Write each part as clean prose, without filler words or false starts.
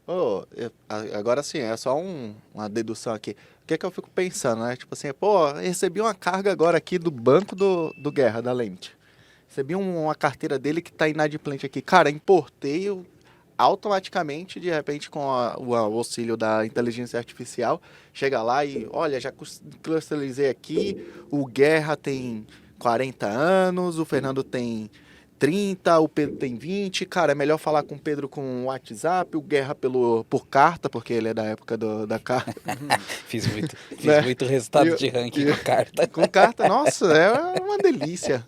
Ô, agora sim, é só uma dedução aqui. O que é que eu fico pensando, né? Tipo assim, pô, recebi uma carga agora aqui do banco do Guerra, da Lente. Recebi uma carteira dele que tá inadimplente aqui. Cara, importei automaticamente, de repente, com o auxílio da inteligência artificial, chega lá e, olha, já clusterizei aqui, o Guerra tem 40 anos, o Fernando tem 30, o Pedro tem 20. Cara, é melhor falar com o Pedro com WhatsApp, o Guerra por carta, porque ele é da época da carta, Fiz né? muito resultado E, de ranking e com carta. com carta, nossa, é uma delícia.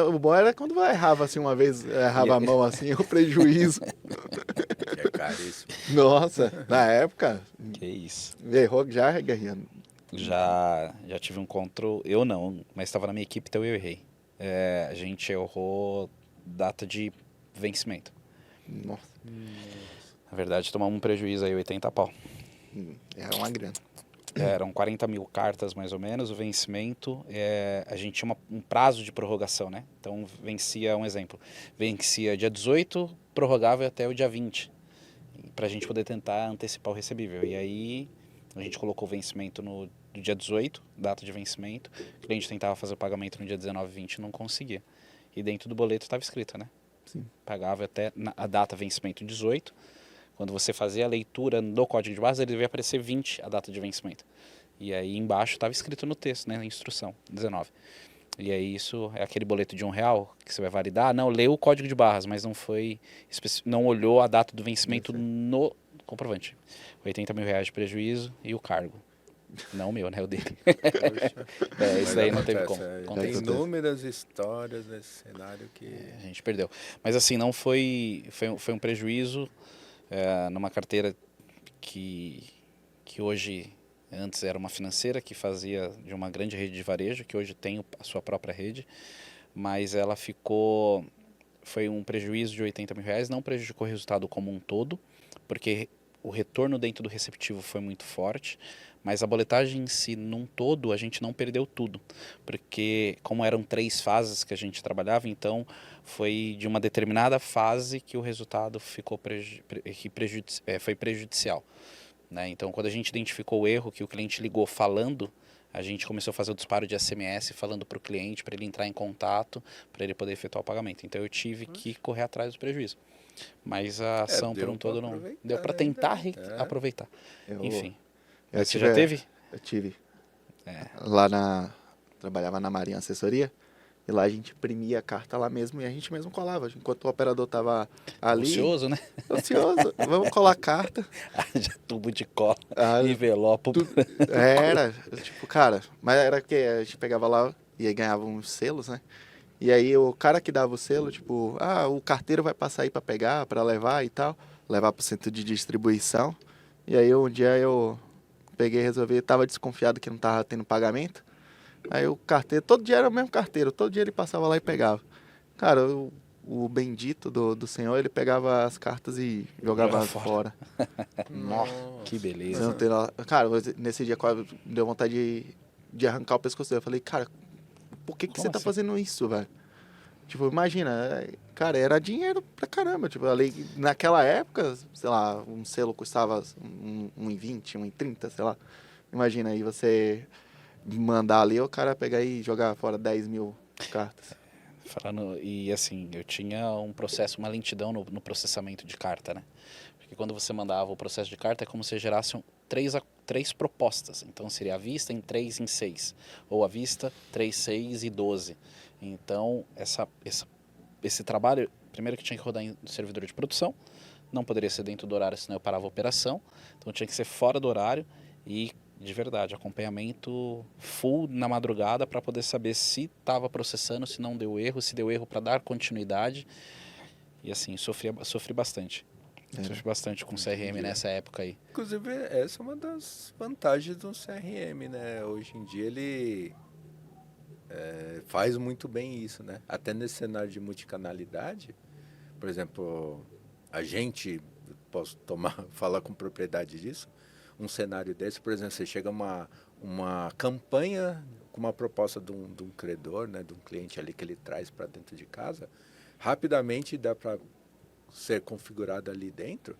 O bom era quando eu errava assim uma vez, errava a E- mão assim, o prejuízo. Que é caríssimo. Nossa, na época, Que isso. errou já, Guerrinha. Já tive um controle, eu não, mas estava na minha equipe, então eu errei. A gente errou data de vencimento. Nossa, Na verdade, tomamos um prejuízo aí, 80 pau. era uma grana. Eram 40 mil cartas, mais ou menos, o vencimento, a gente tinha um prazo de prorrogação, né? Então, vencia, um exemplo, vencia dia 18, prorrogável até o dia 20, para a gente poder tentar antecipar o recebível. E aí, a gente colocou o vencimento no dia 18, data de vencimento, o cliente tentava fazer o pagamento no dia 19, 20 e não conseguia. E dentro do boleto estava escrito, né? Sim. Pagava até a data vencimento 18, quando você fazia a leitura do código de barras, ele devia aparecer 20 a data de vencimento. E aí embaixo estava escrito no texto, né, na instrução, 19. E aí isso é aquele boleto de R$ 1 que você vai validar. Não, leu o código de barras, mas não olhou a data do vencimento no comprovante. 80 mil reais de prejuízo e o cargo. Não o meu, né, o dele. Mas Isso daí não teve acontece, como. tem Acontece. inúmeras histórias nesse cenário que... A gente perdeu. Mas assim, não foi um prejuízo numa carteira que hoje, antes era uma financeira que fazia de uma grande rede de varejo, que hoje tem a sua própria rede, mas ela foi um prejuízo de 80 mil reais, não prejudicou o resultado como um todo, porque o retorno dentro do receptivo foi muito forte, mas a boletagem em si, num todo, a gente não perdeu tudo, porque como eram 3 fases que a gente trabalhava, então foi de uma determinada fase que o resultado foi prejudicial. Né? Então, quando a gente identificou o erro que o cliente ligou falando, a gente começou a fazer o disparo de SMS falando para o cliente, para ele entrar em contato, para ele poder efetuar o pagamento. Então, eu tive que correr atrás do prejuízo. Mas a ação por deu um pra todo não deu aproveitar para ainda. tentar aproveitar. Eu, Enfim. eu Mas você já teve? Eu tive. Lá trabalhava na Marinha Assessoria, e lá a gente imprimia a carta lá mesmo e a gente mesmo colava. Enquanto o operador tava ali, Ocioso, né? ansioso, vamos colar a carta. Haja tubo de cola, Ah, envelope. era, tipo, cara, mas era que a gente pegava lá e aí ganhava uns selos, né? E aí o cara que dava o selo, tipo, o carteiro vai passar aí pra pegar, pra levar e tal, levar pro centro de distribuição. E aí um dia eu peguei e resolvi, tava desconfiado que não tava tendo pagamento. Aí o carteiro, todo dia era o mesmo carteiro, todo dia ele passava lá e pegava. Cara, o bendito do senhor, ele pegava as cartas e Joga jogava fora. fora. Nó, que Você beleza. não tem cara, nesse dia quase deu vontade de arrancar o pescoço dele. Eu falei, cara, por que você tá assim? fazendo isso, velho? Tipo, imagina, cara, era dinheiro pra caramba. Tipo, ali, naquela época, sei lá, um selo custava 1,20, 1,30, sei lá. Imagina aí você mandar ali, o cara pegar e jogar fora 10 mil cartas. E assim, eu tinha um processo, uma lentidão no processamento de carta, né? Porque quando você mandava o processo de carta, é como se gerasse três propostas. Então seria a vista em 3 em 6, ou a vista 3, 6 e 12. Então, esse trabalho, primeiro que tinha que rodar no servidor de produção, não poderia ser dentro do horário, senão eu parava a operação. Então tinha que ser fora do horário e, de verdade, acompanhamento full na madrugada para poder saber se estava processando, se não deu erro, se deu erro para dar continuidade. E assim, sofri bastante. Sofri bastante com CRM nessa época aí. Inclusive, essa é uma das vantagens do CRM, né? Hoje em dia ele faz muito bem isso, né? Até nesse cenário de multicanalidade, por exemplo, a gente, posso falar com propriedade disso, um cenário desse, por exemplo, você chega a uma campanha com uma proposta de um credor, né, de um cliente ali que ele traz para dentro de casa, rapidamente dá para ser configurado ali dentro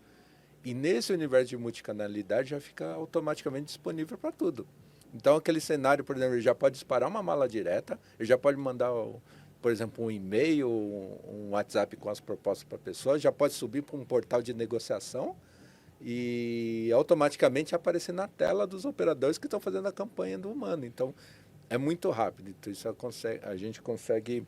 E nesse universo de multicanalidade já fica automaticamente disponível para tudo. Então aquele cenário, por exemplo, ele já pode disparar uma mala direta, ele já pode mandar, por exemplo, um e-mail, um WhatsApp com as propostas para a pessoa, já pode subir para um portal de negociação e automaticamente aparecer na tela dos operadores que estão fazendo a campanha do humano. Então é muito rápido. Então isso a gente consegue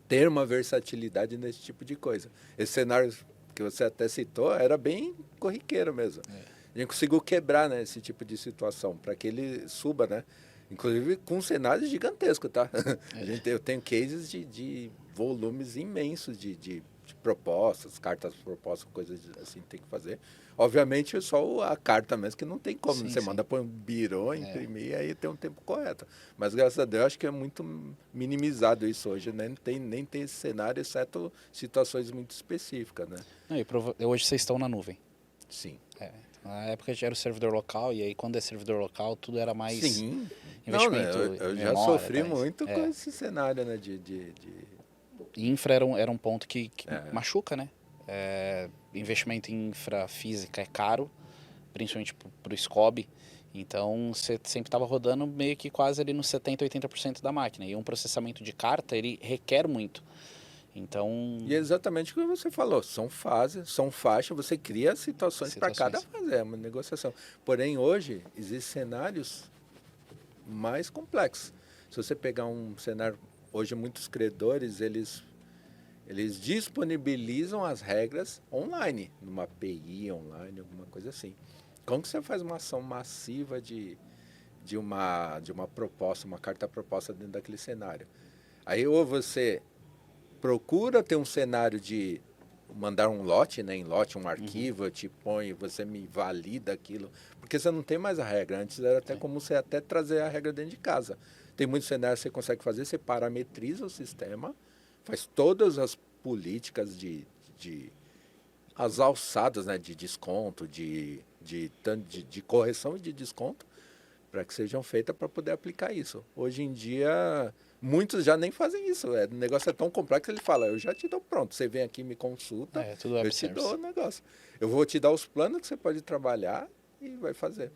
ter uma versatilidade nesse tipo de coisa. Esse cenário que você até citou era bem corriqueiro mesmo. A gente conseguiu quebrar, né, esse tipo de situação para que ele suba, né? Inclusive com um cenário gigantesco, tá? Eu tenho cases de volumes imensos de propostas, cartas propostas, coisas assim que tem que fazer. Obviamente só a carta mesmo, que não tem como. Sim, você sim. manda para um birô, imprimir, aí tem um tempo correto. Mas graças a Deus acho que é muito minimizado isso hoje, né? Nem tem esse cenário, exceto situações muito específicas, né? Não, e hoje vocês estão na nuvem. Sim. Na época já era o servidor local, e aí quando é servidor local, tudo era mais Sim. investimento. Não, né? Eu já memória, sofri tá? muito com esse cenário, né? E infra era um ponto que machuca, né? Investimento em infra física é caro, principalmente para o SCOB. Então, você sempre estava rodando meio que quase ali nos 70%, 80% da máquina. E um processamento de carta, ele requer muito. Então... E é exatamente o que você falou. São fases, são faixas, você cria situações para cada fase. É uma negociação. Porém, hoje, existem cenários mais complexos. Se você pegar um cenário... Hoje, muitos credores, eles disponibilizam as regras online, numa API online, alguma coisa assim. Como que você faz uma ação massiva de uma proposta, uma carta proposta dentro daquele cenário? Aí ou você procura ter um cenário de mandar um lote, né, em lote, um arquivo, eu te ponho, você me valida aquilo, porque você não tem mais a regra. Antes era até como você até trazer a regra dentro de casa. Tem muitos cenários que você consegue fazer, você parametriza o sistema, faz todas as políticas as alçadas, né, de desconto, de correção e de desconto, para que sejam feitas para poder aplicar isso. Hoje em dia, muitos já nem fazem isso. O negócio é tão complexo que ele fala, eu já te dou pronto, você vem aqui, me consulta, tudo web eu te service. dou o negócio. Eu vou te dar os planos que você pode trabalhar e vai fazer.